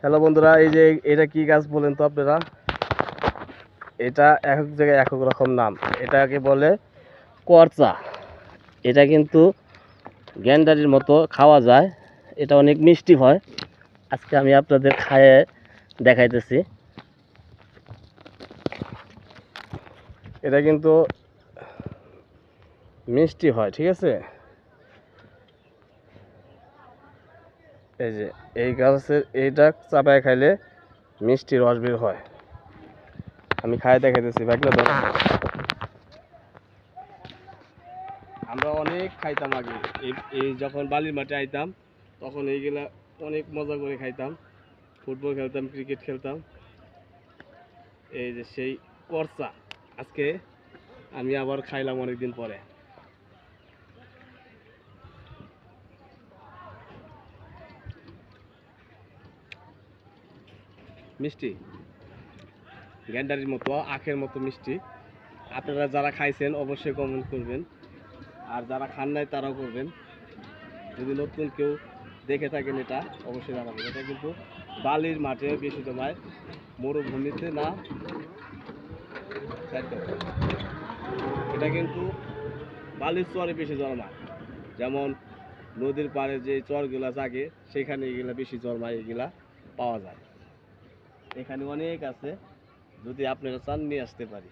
Hello বন্ধুরা, এই যে এটা কি গাছ বলেন তো আপনারা? এটা এক এক জায়গায় এক এক রকম নাম। এটাকে বলে করচা। এটা কিন্তু গ্যান্ডারির মতো খাওয়া যায়। এটা অনেক মিষ্টি হয়। আজকে আমি আপনাদের খায়ে দেখাইতেছি। এটা কিন্তু মিষ্টি হয়, ঠিক আছে? এই যে এই গাছের এইটা চাপায় খাইলে মিষ্টি রস বের হয়। আমি খায় দেখাইতেছি ভাই। আমরা অনেক খাইতাম আগে। এই যখন বালির মাঠে আইতাম তখন এইগুলা অনেক মজা করে খাইতাম। ফুটবল খেলতাম, ক্রিকেট খেলতাম। এই যে সেই করচা আজকে আমি আবার খাইলাম অনেকদিন পরে। মিষ্টি, গ্যান্ডারির মতো, আখের মতো মিষ্টি। আপনারা যারা খাইছেন অবশ্যই কমেন্ট করবেন, আর যারা খান নাই তারাও করবেন। যদি নতুন কেউ দেখে থাকেন এটা অবশ্যই জানাবেন। এটা কিন্তু বালির মাঠে বেশি জমায়, মরুভূমিতে না। এটা কিন্তু বালির চরে বেশি জন্মায়, যেমন নদীর পাড়ে যে চরগুলা জাগে সেখানে এগুলা বেশি জন্মায়, এগুলা পাওয়া যায়। এখানে অনেক আছে, যদি আপনারা চান নিয়ে আসতে পারি।